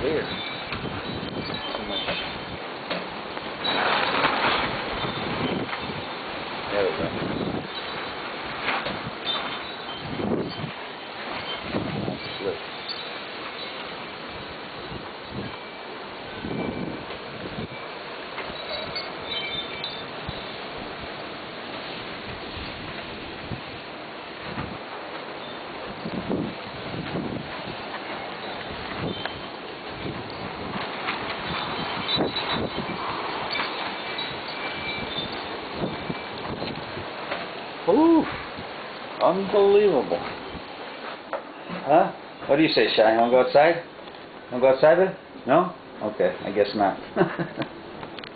Weird. So much. There we go. Look. Ooh, unbelievable. Huh? What do you say, Shy? You want to go outside? Want to go outside, babe? No? Okay, I guess not.